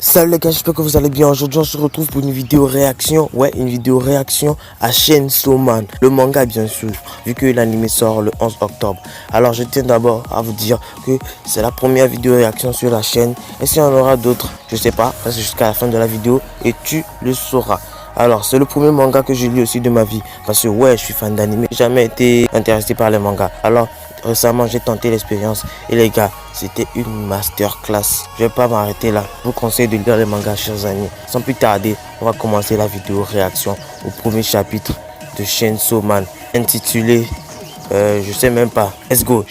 Salut les gars, j'espère que vous allez bien. Aujourd'hui on se retrouve pour une vidéo réaction. Ouais, une vidéo réaction à Chainsaw Man, le manga bien sûr, vu que l'anime sort le 11 octobre. Alors je tiens d'abord à vous dire que c'est la première vidéo réaction sur la chaîne. Et s'il y en aura d'autres, je sais pas, parce que jusqu'à la fin de la vidéo et tu le sauras. Alors, c'est le premier manga que j'ai lu aussi de ma vie. Parce que ouais, je suis fan d'anime. J'ai jamais été intéressé par les mangas. Alors, récemment, j'ai tenté l'expérience. Et les gars, c'était une masterclass. Je vais pas m'arrêter là. Je vous conseille de lire les mangas, chers amis. Sans plus tarder, on va commencer la vidéo réaction au premier chapitre de Chainsaw Man. Intitulé, je sais même pas. Let's go.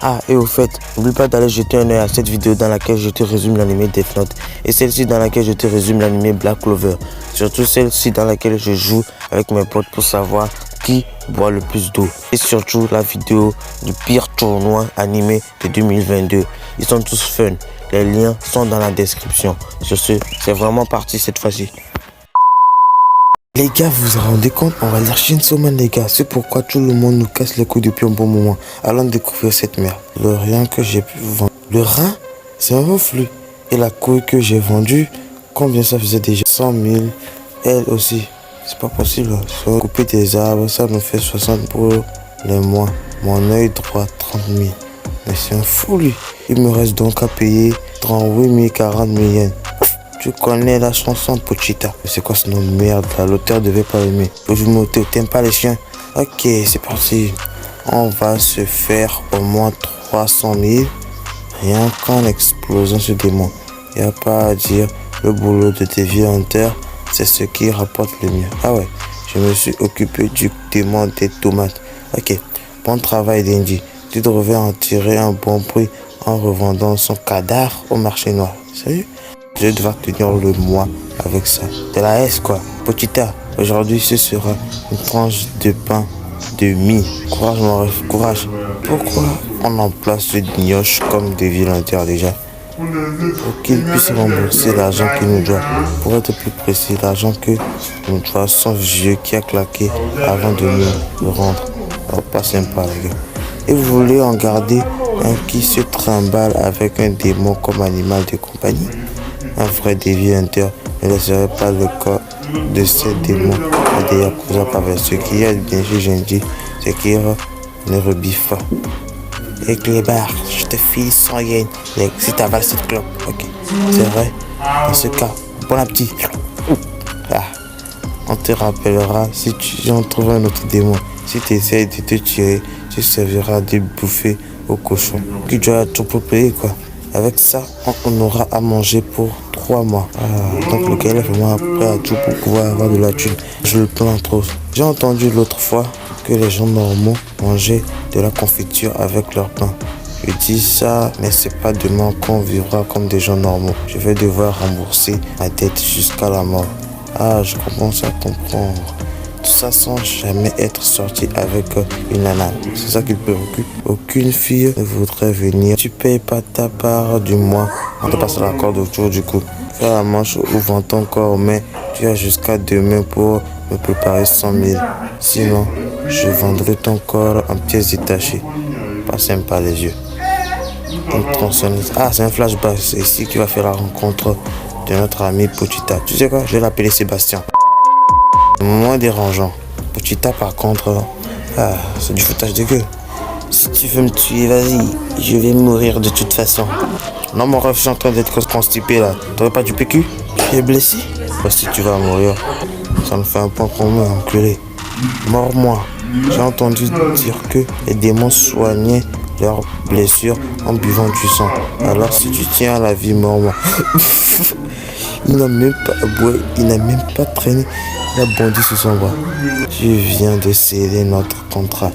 Ah, et au fait, n'oublie pas d'aller jeter un œil à cette vidéo dans laquelle je te résume l'anime Death Note et celle-ci dans laquelle je te résume l'anime Black Clover. Surtout celle-ci dans laquelle je joue avec mes potes pour savoir qui boit le plus d'eau. Et surtout la vidéo du pire tournoi animé de 2022. Ils sont tous fun. Les liens sont dans la description. Sur ce, c'est vraiment parti cette fois-ci. Les gars, vous vous rendez compte? On va lire Chainsaw Man, les gars. C'est pourquoi tout le monde nous casse les couilles depuis un bon moment. Allons découvrir cette merde. Le rien que j'ai pu vendre. Le rein, c'est un reflux. Et la couille que j'ai vendue, combien ça faisait déjà? 100 000. Elle aussi. C'est pas possible. Faut couper des arbres, ça nous fait 60 pour les mois. Mon œil droit, 30 000. Mais c'est un fou, lui. Il me reste donc à payer 38 000, 40 000 yens. Tu connais la chanson Pochita. C'est quoi ce nom de merde là? L'auteur devait pas aimer. Faut que je me t'aimes pas les chiens? Ok, c'est parti. On va se faire au moins 300 000. Rien qu'en explosant ce démon. Y a pas à dire. Le boulot de tes vieux hunters, c'est ce qui rapporte le mieux. Ah ouais, je me suis occupé du démon des tomates. Ok, bon travail Denji. Tu devrais en tirer un bon prix en revendant son cadavre au marché noir. Sérieux? Je dois tenir le mois avec ça. De la S quoi. Pochita, aujourd'hui ce sera une tranche de pain de mie. Courage mon ref, courage. Pourquoi on emplace ce gnioche comme des volontaires déjà? Pour qu'il puisse rembourser l'argent qu'il nous doit. Pour être plus précis, l'argent que nous doit son vieux qui a claqué avant de nous le rendre. Alors pas sympa les gars. Et vous voulez en garder un qui se trimballe avec un démon comme animal de compagnie? Un vrai dévié hunter ne laisserait pas le corps de ces démons et des yakuza parfaits. Ce qui est bien sûr gentil, c'est qu'il ne rebiffe pas. Et Clébar, je te file 100 yens si t'avales cette clope. Ok, c'est vrai. Dans ce cas, bon appétit. Ah, on te rappellera si tu en trouves un autre démon. Si tu essaies de te tirer, tu serviras de bouffer au cochon. Tu dois tout pour payer quoi. Avec ça, on aura à manger pour 3 mois. Ah, donc le gars est vraiment prêt à tout pour pouvoir avoir de la thune. Je le plains trop. J'ai entendu l'autre fois que les gens normaux mangeaient de la confiture avec leur pain. Je dis ça, mais c'est pas demain qu'on vivra comme des gens normaux. Je vais devoir rembourser ma dette jusqu'à la mort. Ah, je commence à comprendre. Tout ça sans jamais être sorti avec une nana. C'est ça qui me préoccupe. Aucune fille ne voudrait venir. Tu payes pas ta part du mois. On te passe la corde autour du cou. Fais la manche ou vends ton corps, mais tu as jusqu'à demain pour me préparer 100 000. Sinon, je vendrai ton corps en pièces détachées. Pas sympa les yeux. Une tronçonneuse. Ah, c'est un flashback. C'est ici qu'il va faire la rencontre de notre ami Pochita. Tu sais quoi? Je vais l'appeler Sébastien. Moins dérangeant. Pochita par contre, c'est du foutage de gueule. Si tu veux me tuer, vas-y, je vais mourir de toute façon. Non mon ref, je suis en train d'être constipé là. T'aurais pas du PQ? Tu es blessé? Bah si tu vas mourir, ça me fait un point commun, enculé. Mors-moi. J'ai entendu dire que les démons soignaient leurs blessures en buvant du sang. Alors si tu tiens à la vie, mors-moi. Il n'a même pas avoué, il n'a même pas traîné. Il a bondi sur son bras. Je viens de sceller notre contrat.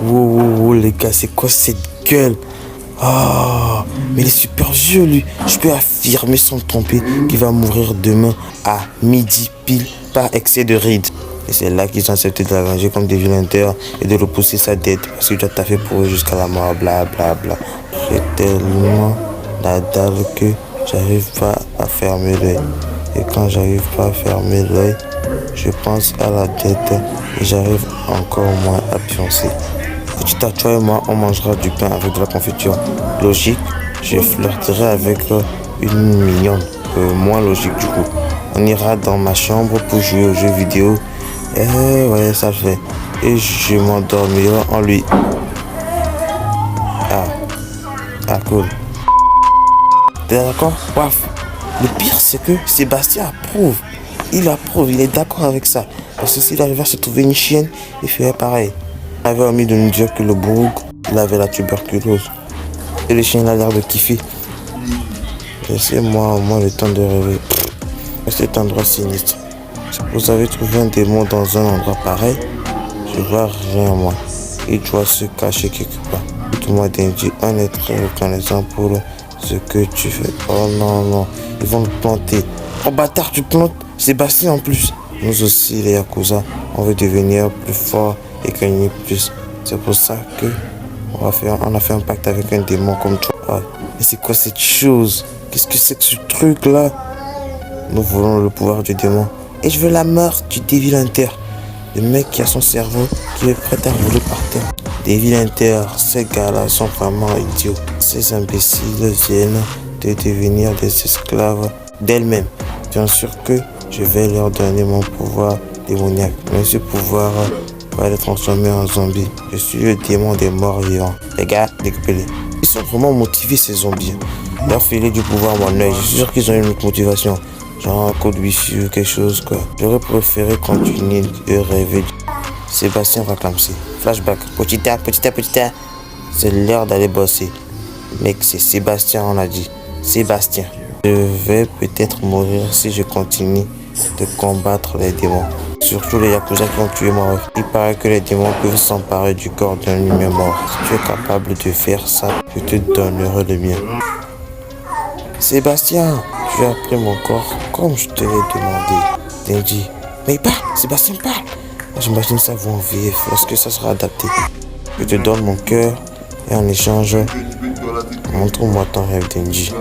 Wow, les gars, c'est quoi cette gueule? Ah, mais il est super vieux, lui. Je peux affirmer sans tromper qu'il va mourir demain à midi pile par excès de rides. Et c'est là qu'ils ont accepté de l'arranger comme des violenteurs et de repousser sa dette parce qu'il doit taffer pour eux jusqu'à la mort, bla bla bla. J'ai tellement la dalle que j'arrive pas à fermer l'œil. Et quand j'arrive pas à fermer l'œil, je pense à la dette et j'arrive encore moins à pioncer. Petit à toi et moi, on mangera du pain avec de la confiture. Logique, je flirterai avec une mignonne. Moins logique du coup. On ira dans ma chambre pour jouer aux jeux vidéo. Et ouais, ça fait. Et je m'endormirai en lui. Ah, cool. T'es d'accord? Waf. Le pire, c'est que Sébastien approuve. Il approuve, il est d'accord avec ça. Parce que s'il arrivait à se trouver une chienne, il ferait pareil. Il avait envie de nous dire que le bourg, il avait la tuberculose. Et le chien, il a l'air de kiffer. Laissez-moi au moins le temps de rêver. Cet endroit sinistre. Si vous avez trouvé un démon dans un endroit pareil, je vois rien moi. Il doit se cacher quelque part. Écoute-moi, Denji, on est très reconnaissant pour ce que tu fais. Oh non, non, ils vont le planter. Oh bâtard, tu plantes Sébastien en plus. Nous aussi, les Yakuza, on veut devenir plus fort et gagner plus. C'est pour ça que on a fait un pacte avec un démon comme toi. Ouais. Mais c'est quoi cette chose? Qu'est-ce que c'est que ce truc là? Nous voulons le pouvoir du démon. Et je veux la mort du Devil Hunter. Le mec qui a son cerveau qui est prêt à rouler par terre. Devil Hunter, ces gars-là sont vraiment idiots. Ces imbéciles viennent de devenir des esclaves d'elles-mêmes. Bien sûr que je vais leur donner mon pouvoir démoniaque. Mais ce pouvoir va les transformer en zombies. Je suis le démon des morts vivants. Les gars, découpez-les. Ils sont vraiment motivés ces zombies. Leur filer du pouvoir à mon œil. Je suis sûr qu'ils ont une autre motivation. Genre un code wifi ou quelque chose quoi. J'aurais préféré continuer de rêver. Sébastien va clamser. Flashback. Petit à petit. C'est l'heure d'aller bosser. Mec, c'est Sébastien, on a dit. Sébastien. Je vais peut-être mourir si je continue de combattre les démons. Surtout les Yakuza qui ont tué mon rêve. Il paraît que les démons peuvent s'emparer du corps d'un humain mort. Si tu es capable de faire ça, je te donnerai le mien. Sébastien, tu as pris mon corps comme je te l'ai demandé. Denji. Mais il parle, Sébastien parle. J'imagine ça vous en VF, lorsque ça sera adapté. Je te donne mon cœur et en échange, montre-moi ton rêve, Denji.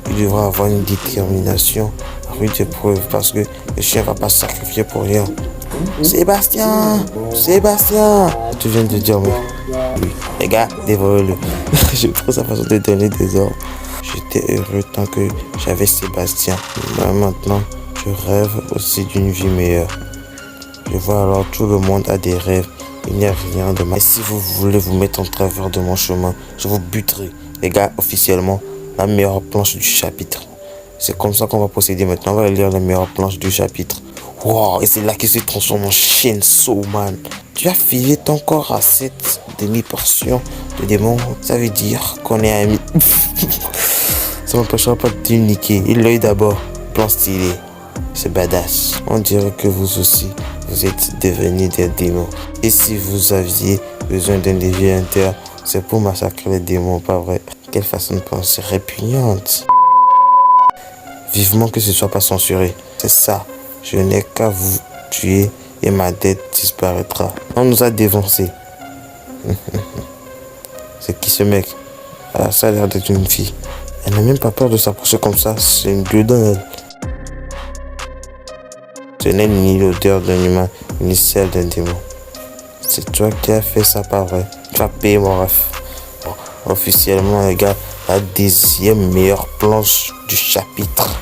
Il devra avoir une détermination à rude épreuve parce que le chien va pas se sacrifier pour rien. Sébastien, tu viens de dire oui. Les gars, dévorez-le. J'aime trop sa façon de donner des ordres. J'étais heureux tant que j'avais Sébastien. Mais maintenant, je rêve aussi d'une vie meilleure. Je vois alors tout le monde a des rêves. Il n'y a rien de mal. Et si vous voulez vous mettre en travers de mon chemin, je vous buterai. Les gars, officiellement, la meilleure planche du chapitre. C'est comme ça qu'on va procéder maintenant. On va lire la meilleure planche du chapitre. Wow, et c'est là qu'il se transforme en Chainsaw Man. Tu as filé ton corps à cette demi-portion de démon. Ça veut dire qu'on est amis. Ça m'empêchera pas de te niquer. Il l'œil d'abord. Plan stylé. C'est badass. On dirait que vous aussi, vous êtes devenus des démons. Et si vous aviez besoin d'un Devil Hunter, c'est pour massacrer les démons, pas vrai? Quelle façon de penser répugnante. Vivement que ce soit pas censuré. C'est ça. Je n'ai qu'à vous tuer et ma dette disparaîtra. On nous a dévancés. C'est qui ce mec? Ah, ça a l'air d'être une fille. Elle n'a même pas peur de s'approcher comme ça. C'est une gueule dans elle. Ce n'est ni l'odeur d'un humain, ni celle d'un démon. C'est toi qui as fait ça, pas vrai? Tu as payé mon ref. Bon, officiellement, les gars, la 10e meilleure planche du chapitre.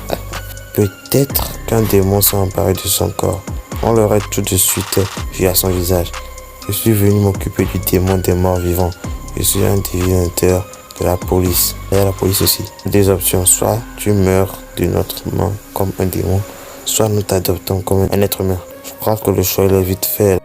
Peut-être qu'un démon s'est emparé de son corps. On l'aurait tout de suite vu à son visage. Je suis venu m'occuper du démon des morts vivants. Je suis un Devil Hunter de la police. Et à la police aussi. Des options. Soit tu meurs de notre main comme un démon, soit nous t'adoptons comme un être humain. Je crois que le choix est vite fait.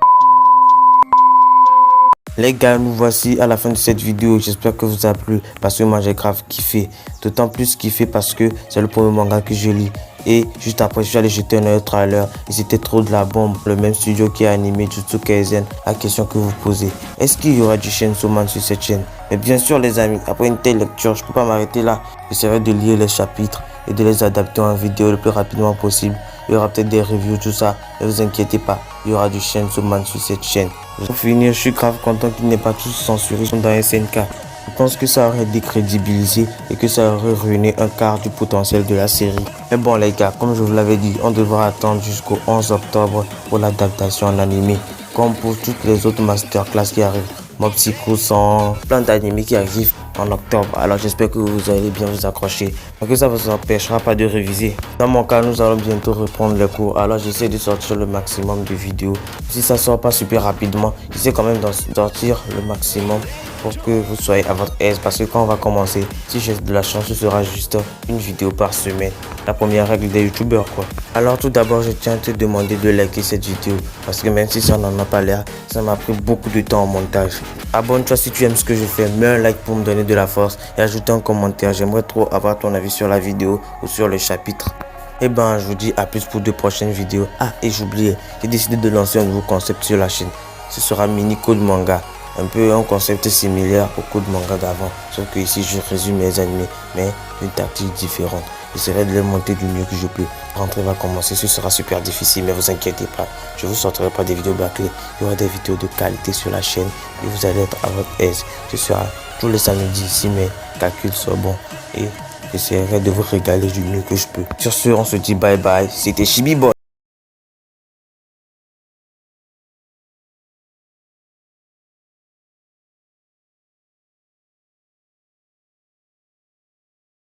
Les gars, nous voici à la fin de cette vidéo. J'espère que vous a plu parce que moi j'ai grave kiffé. D'autant plus kiffé parce que c'est le premier manga que je lis. Et juste après, je suis allé jeter un œil au trailer et c'était trop de la bombe. Le même studio qui a animé Jujutsu Kaisen. La question que vous posez, est-ce qu'il y aura du Chainsaw Man sur cette chaîne? Mais bien sûr les amis, après une telle lecture, je peux pas m'arrêter là. J'essaierai de lire les chapitres et de les adapter en vidéo le plus rapidement possible. Il y aura peut-être des reviews, tout ça. Ne vous inquiétez pas, il y aura du Chainsaw Man sur cette chaîne. Pour finir, je suis grave content qu'il n'ait pas tous censuré dans SNK. Je pense que ça aurait décrédibilisé et que ça aurait ruiné un quart du potentiel de la série. Mais bon les gars, comme je vous l'avais dit, on devra attendre jusqu'au 11 octobre pour l'adaptation en animé. Comme pour toutes les autres masterclass qui arrivent. Mob Psycho 100, plein d'animés qui arrivent en octobre. Alors j'espère que vous allez bien vous accrocher. Mais que ça ne vous empêchera pas de réviser. Dans mon cas, nous allons bientôt reprendre les cours. Alors j'essaie de sortir le maximum de vidéos. Si ça ne sort pas super rapidement, j'essaie quand même d'en sortir le maximum pour que vous soyez à votre aise. Parce que quand on va commencer, si j'ai de la chance, ce sera juste une vidéo par semaine. La première règle des youtubeurs quoi. Alors tout d'abord, je tiens à te demander de liker cette vidéo. Parce que même si ça n'en a pas l'air, ça m'a pris beaucoup de temps en montage. Abonne-toi si tu aimes ce que je fais, mets un like pour me donner de la force et ajoute un commentaire. J'aimerais trop avoir ton avis sur la vidéo ou sur le chapitre. Et ben je vous dis à plus pour de prochaines vidéos. Ah et j'oubliais, j'ai décidé de lancer un nouveau concept sur la chaîne. Ce sera mini code manga. Un peu un concept similaire au code manga d'avant. Sauf que ici je résume les animés mais d'une tactique différente. J'essaierai de les monter du mieux que je peux. La rentrée va commencer, ce sera super difficile, mais vous inquiétez pas. Je vous sortirai pas des vidéos bâclées. Il y aura des vidéos de qualité sur la chaîne et vous allez être à votre aise. Ce sera tous les samedis si mes calculs sont bons et j'essaierai de vous régaler du mieux que je peux. Sur ce, on se dit bye bye. C'était Chibi Boy.